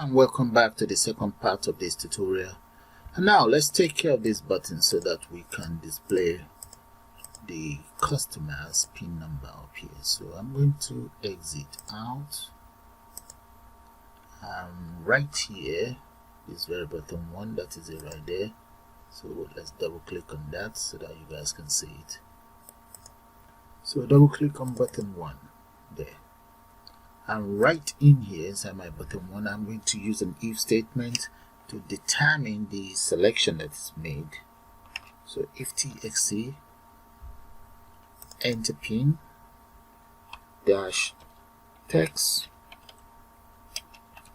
And welcome back to the second part of this tutorial. And now let's take care of this button so that we can display the customer's PIN number up here. So I'm going to exit out. Right here, this very bottom one, that is it right there. So let's double click on that so that you guys can see it. So double click on button 1 there. And right in here inside my button 1, I'm going to use an if statement to determine the selection that is made. So if txt enter pin dash text,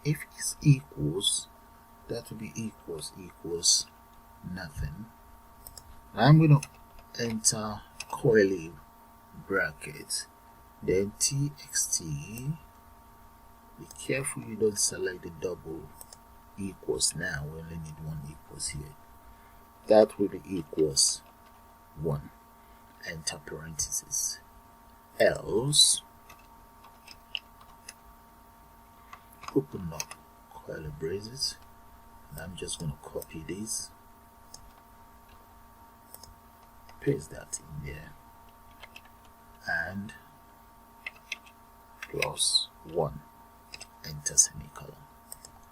if it's equals, that will be equals nothing. I'm going to enter curly bracket, then txt. Be careful you don't select the double equals now. We only need one equals here. That will be equals 1. Enter parentheses. Else, open up curly braces, and I'm just going to copy this, paste that in there, and plus 1. Enter semicolon.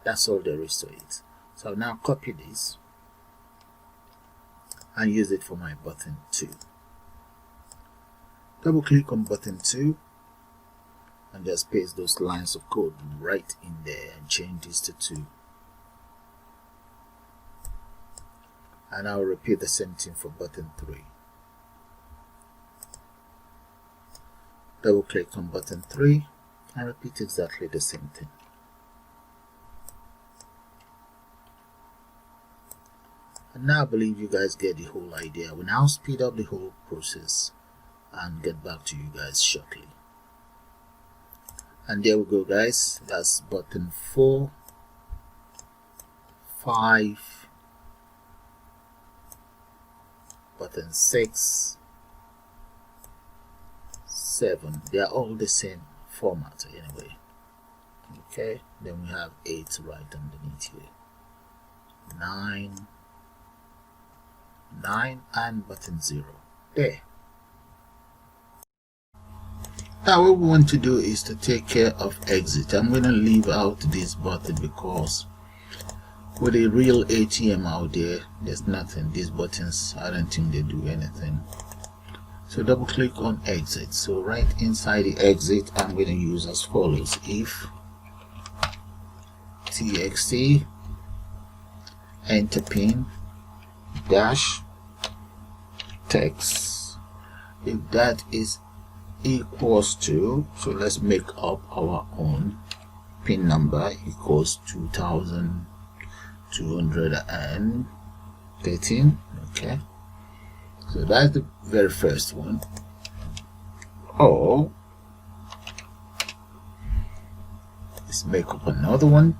That's all there is to it. So I'll now copy this and use it for my button 2. Double click on button 2 and just paste those lines of code right in there and change this to 2. And I'll repeat the same thing for button 3. Double click on button 3 and repeat exactly the same thing. And now I believe you guys get the whole idea. We'll now speed up the whole process and get back to you guys shortly. And there we go, guys. That's button 4, 5, button 6, 7. They are all the same format anyway. Okay, then we have 8 right underneath here, 9, and button 0 there. Now what we want to do is to take care of exit. I'm going to leave out this button because with a real ATM out there, there's nothing. These buttons, I don't think they do anything. So double click on exit. So right inside the exit, I'm going to use as follows: if txt enter pin dash text, if that is equals to, so let's make up our own pin number, equals 2213. Okay, so that's the very first one. Or let's make up another one.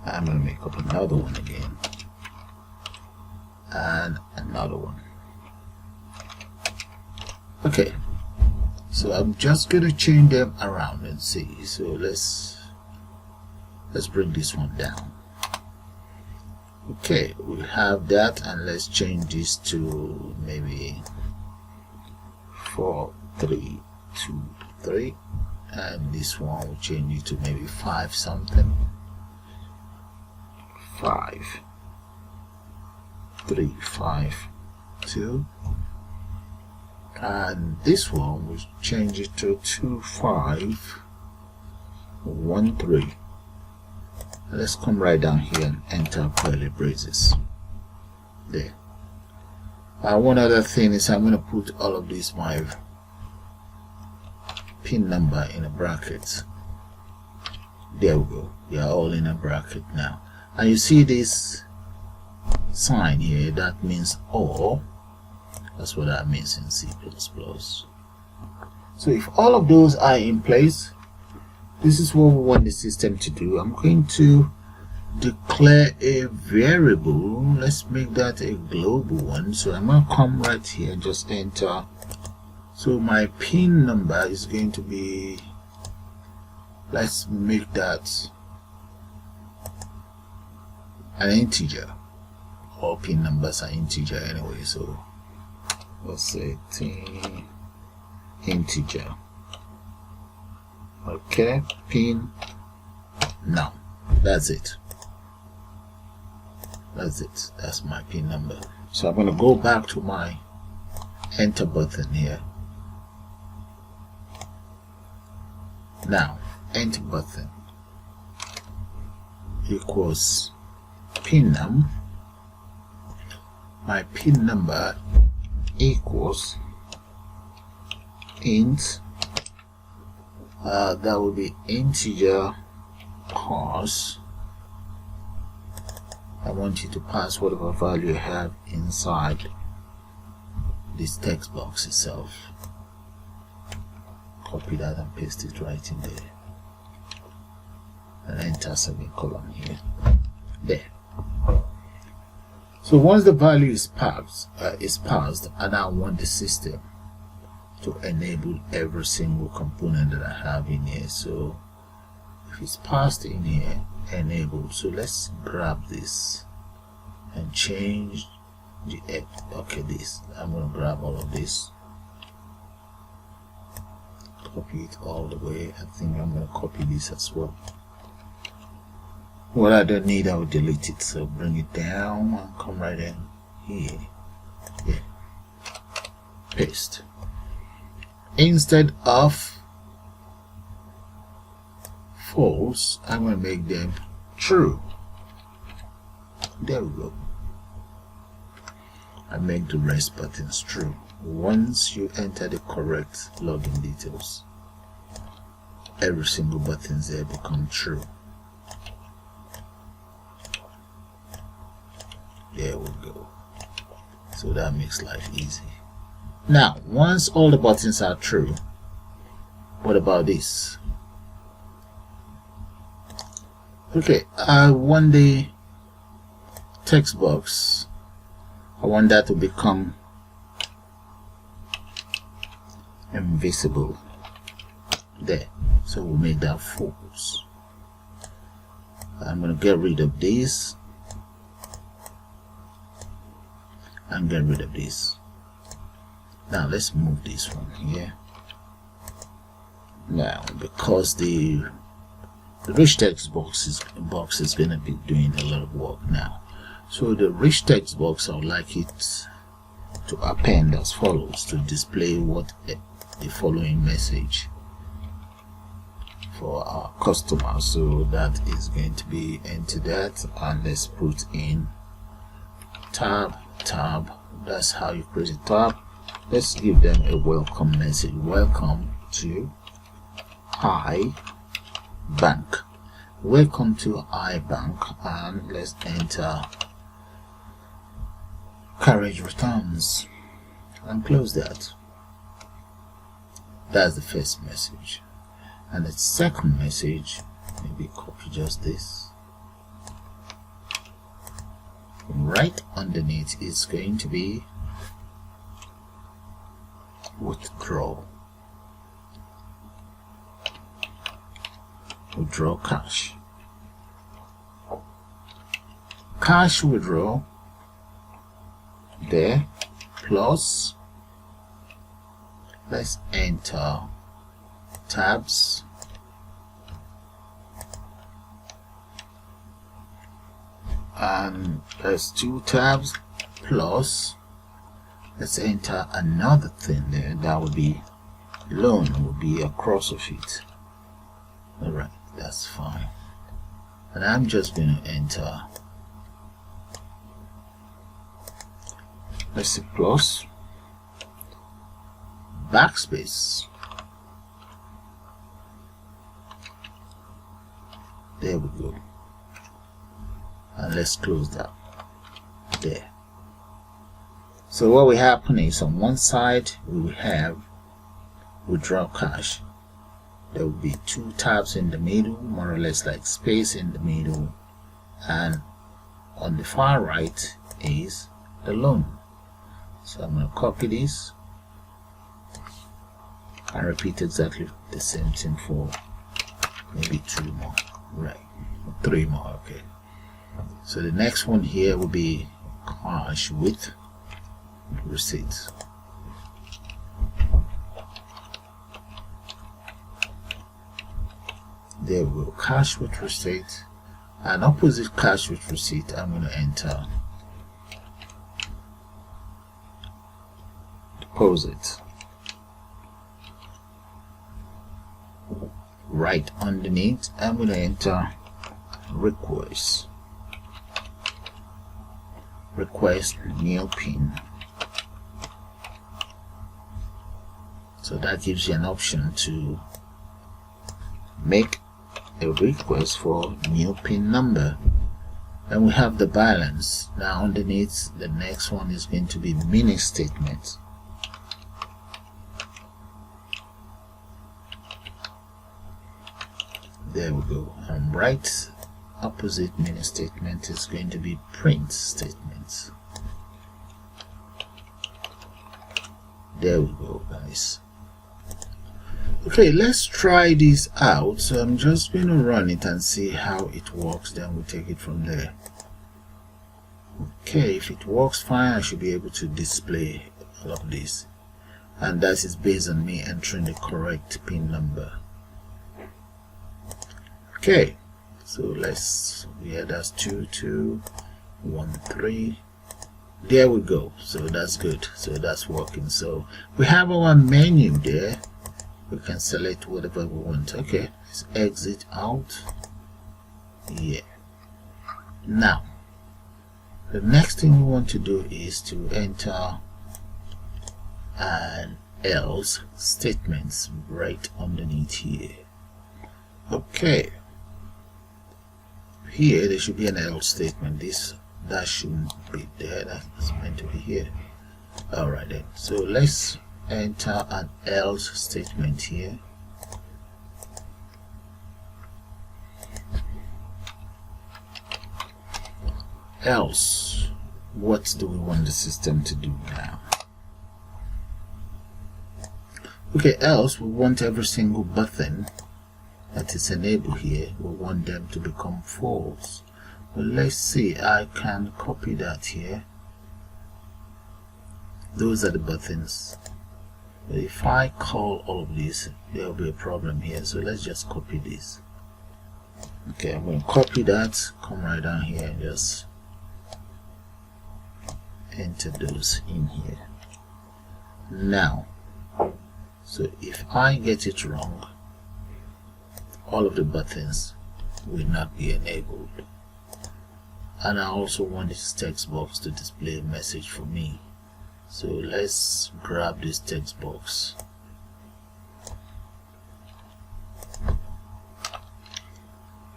I'm going to make up another one again, and another one. Okay, so I'm just going to change them around and see. So let's bring this one down. Okay, we have that, and let's change this to maybe 4323, and this one will change it to maybe 5 something, 5352, and this one will change it to 2513. Let's come right down here and enter curly braces there. One other thing is I'm going to put all of these my pin number in a bracket. There we go. They are all in a bracket now. And you see this sign here, that means or. That's what that means in C++. So if all of those are in place, this is what we want the system to do. I'm going to declare a variable. Let's make that a global one. So I'm going to come right here and just enter. So my pin number is going to be let's make that an integer. All pin numbers are integer anyway, so let's say integer. Okay, pin now. That's it. That's my pin number. So I'm going to go back to my enter button here. Now enter button equals pin num. My pin number equals int, that will be integer pass. I want you to pass whatever value you have inside this text box itself. Copy that and paste it right in there, and enter semicolon here. There. So once the value is passed, and I want the system to enable every single component that I have in here. So if it's passed in here, enabled. So let's grab this and change the this. I'm going to grab all of this, copy it all the way. I think I'm going to copy this as well. What I don't need, I will delete it. So bring it down and come right in here. Yeah. Paste. Instead of false, I'm going to make them true. There we go. I make the rest buttons true. Once you enter the correct login details, every single button there become true. There we go. So that makes life easy. Now, once all the buttons are true, what about this? Okay, I want the text box, I want that to become invisible. There. So we'll make that false. I'm going to get rid of this and get rid of this. Now let's move this one here. Now, because the rich text box is going to be doing a lot of work now. So the rich text box, I would like it to append as follows, to display what the following message for our customer. So that is going to be into that, and let's put in tab. That's how you create a tab. Let's give them a welcome message. Welcome to iBank. Welcome to iBank, and let's enter carriage returns and close that. That's the first message. And the second message, maybe copy just this. Right underneath is going to be withdraw cash. Cash withdraw there, plus let's enter tabs, and there's 2 tabs, plus let's enter another thing there. That would be loan, will be across of it. Alright, that's fine. And I'm just going to enter, let's say plus backspace. There we go. And let's close that there. So what will happen is, on one side we will have withdraw cash. There will be 2 tabs in the middle, more or less like space in the middle, and on the far right is the loan. So I'm going to copy this and repeat exactly the same thing for maybe 2 more, right? 3 more. Okay, so the next one here will be cash with receipts. There we go, cash with receipt. And opposite cash with receipt, I'm going to enter deposit. Right underneath, I'm going to enter request new PIN. So that gives you an option to make a request for new PIN number. And we have the balance. Now underneath, the next one is going to be mini statement. There we go. And right opposite mini statement is going to be print statement. There we go, guys. Okay, let's try this out. So I'm just going to run it and see how it works, then we'll take it from there. Okay, if it works fine, I should be able to display all of this, and that is based on me entering the correct PIN number. Okay, so let's, yeah, that's 2213. There we go. So that's good. So that's working. So we have our menu there. We can select whatever we want. Okay, let's exit out. Yeah. Now, the next thing we want to do is to enter an else statements right underneath here. Okay. Here there should be an else statement. That shouldn't be there. That's meant to be here. Alright then. So let's enter an else statement here. Else, what do we want the system to do now? Okay, else we want every single button that is enabled here, we want them to become false. Well, let's see, I can copy that here. Those are the buttons. But if I call all of these, there will be a problem here. So let's just copy this. Okay, I'm going to copy that, come right down here and just enter those in here. Now, so if I get it wrong, all of the buttons will not be enabled. And I also want this text box to display a message for me. So let's grab this text box.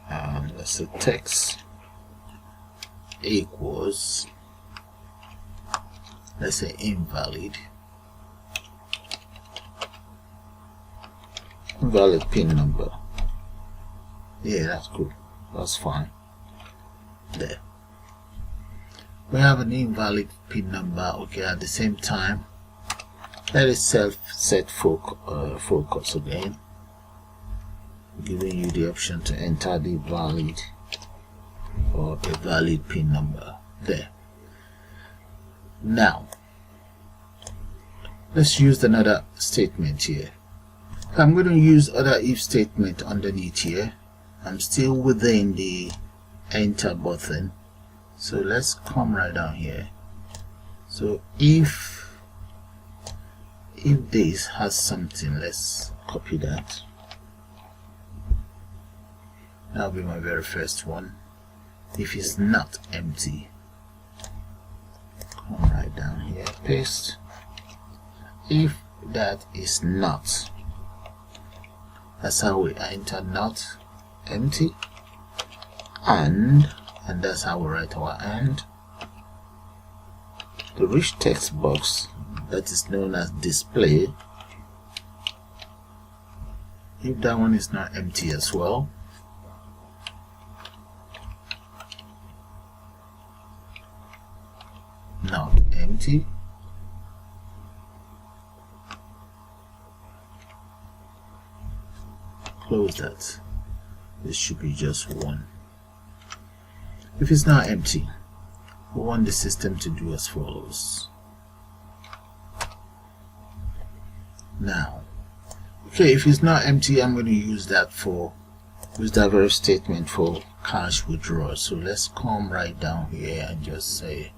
And let's say text equals, let's say invalid PIN number. Yeah, that's cool. That's fine. There. We have an invalid PIN number. Okay, at the same time, let it set focus again, giving you the option to enter the valid or a valid PIN number. There. Now, let's use another statement here. I'm going to use other if statement underneath here. I'm still within the enter button, so let's come right down here. So if this has something, let's copy that. That'll be my very first one. If it's not empty, come right down here, paste. If that is not, that's how we enter not empty, and that's how we write our and. The rich text box that is known as display, if that one is not empty as well, not empty, close that. This should be just 1. If it's now empty, we want the system to do as follows. Now, okay, if it's not empty, I'm going to use that very statement for cash withdrawal. So let's come right down here and just say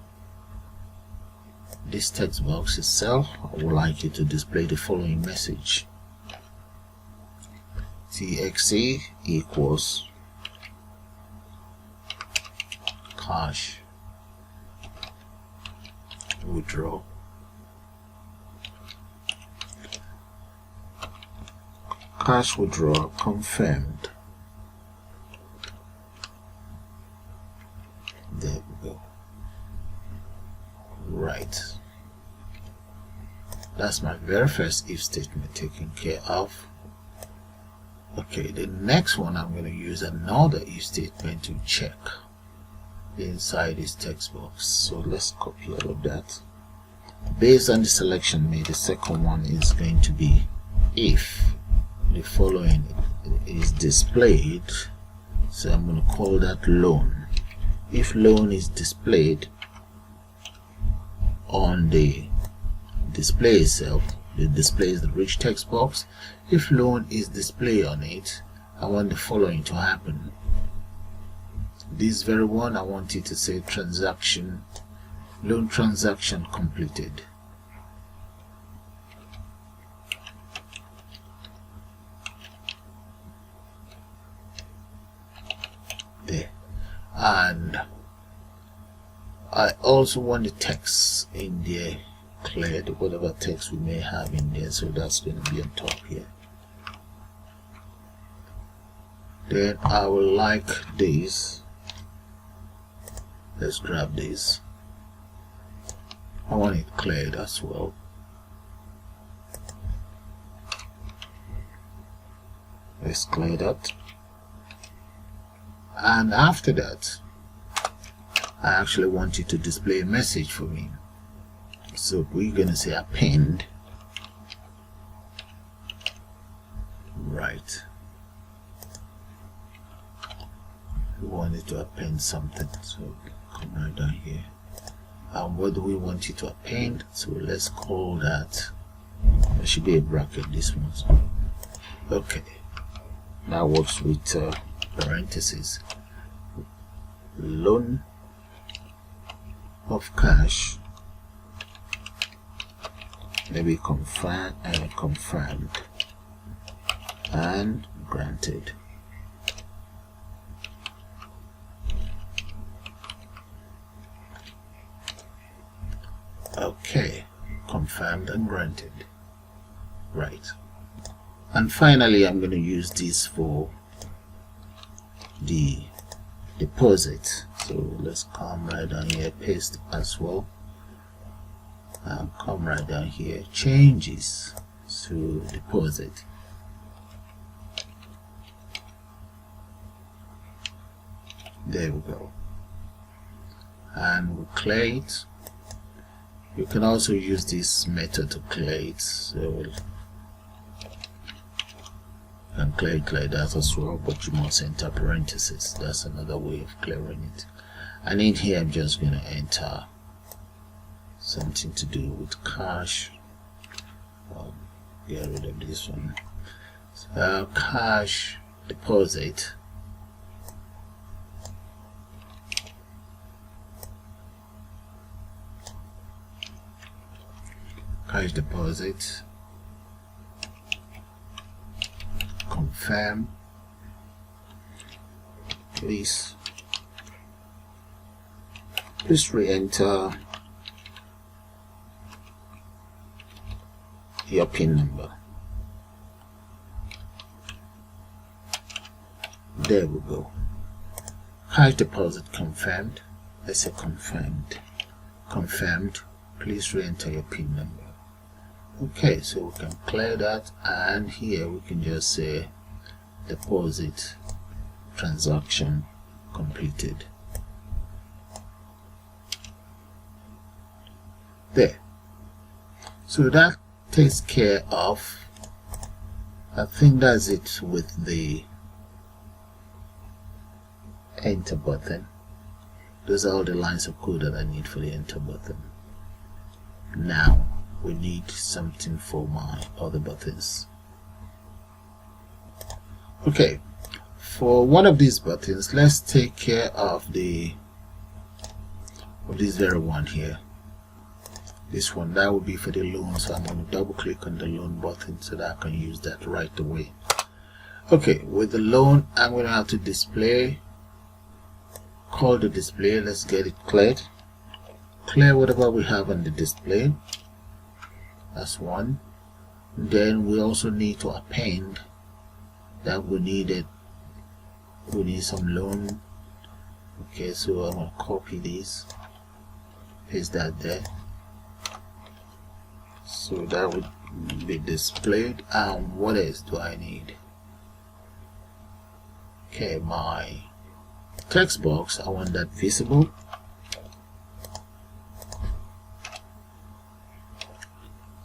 this text box itself, I would like you to display the following message: TXE equals cash withdraw confirmed. There we go. Right, that's my very first if statement taken care of. Okay, the next one, I'm going to use another if statement to check inside this text box. So let's copy all of that. Based on the selection made, the second one is going to be if the following is displayed. So I'm going to call that loan. If loan is displayed on the display itself, it displays the rich text box. If loan is displayed on it, I want the following to happen. This very one, I want it to say loan transaction completed. There. And I also want the text in there cleared, whatever text we may have in there, so that's going to be on top here. Then I will like this. Let's grab this. I want it cleared as well. Let's clear that. And after that, I actually want you to display a message for me. So we're going to say append. Right. We want it to append something. So come right down here. And what do we want it to append? So let's call that. There should be a bracket, this one. Okay. That works with parentheses. Loan of cash, maybe confirmed and granted. Okay, confirmed and granted. Right. And finally, I'm going to use this for the deposit. So let's come right down here, paste as well, and come right down here, changes to deposit. There we go. And we'll clear it. You can also use this method to clear it. So and clear that as well, but you must enter parentheses. That's another way of clearing it. And in here, I'm just going to enter something to do with cash. I'll get rid of this one. So, cash deposit. Cash deposit. Confirm. Please re-enter your PIN number. There we go. Cash deposit confirmed. Let's say confirmed. Confirmed. Please re-enter your PIN number. Okay, so we can clear that, and here we can just say deposit transaction completed. There. So that takes care of, I think that's it with the enter button. Those are all the lines of code that I need for the enter button. Now we need something for my other buttons. Okay, for one of these buttons, let's take care of this very one here. This one, that will be for the loan, so I'm going to double click on the loan button so that I can use that right away. Okay, with the loan, I'm going to have to display, call the display. Let's get it cleared. Clear whatever we have on the display. That's one. Then we also need to append that we need some loan. Okay, so I'm going to copy this, paste that there, so that would be displayed. And what else do I need? Okay, my text box, I want that visible.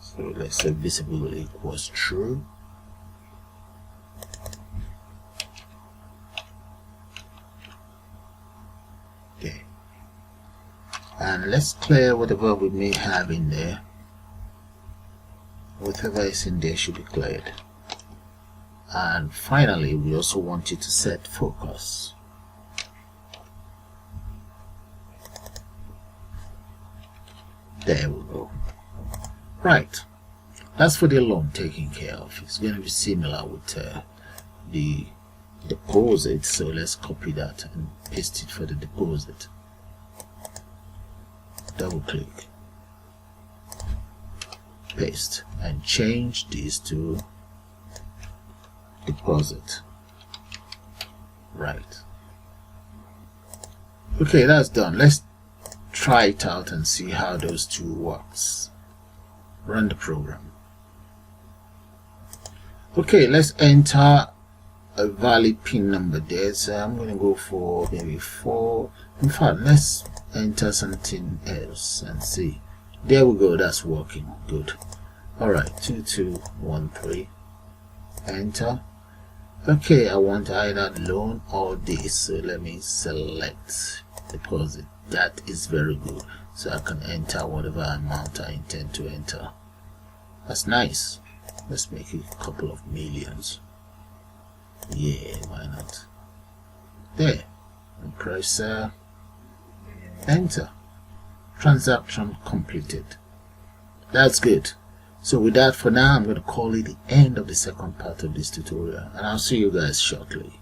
So let's say visible equals true. Okay, and let's clear whatever we may have in there. Whatever is in there should be cleared. And finally, we also want you to set focus. There we go. Right, that's for the loan taken care of. It's going to be similar with the deposit, so let's copy that and paste it for the deposit. Double click, paste, and change this to deposit. Right, okay, that's done. Let's try it out and see how those two works. Run the program. Okay, let's enter a valid PIN number there. So I'm going to go for maybe 4. In fact, let's enter something else and see. There we go, that's working good. Alright, 2213. Enter. Okay, I want either loan or this, so let me select deposit. That is very good, so I can enter whatever amount I intend to enter. That's nice. Let's make it a couple of millions. Yeah, why not? There, and press enter. Transaction completed. That's good. So with that, for now, I'm going to call it the end of the second part of this tutorial, and I'll see you guys shortly.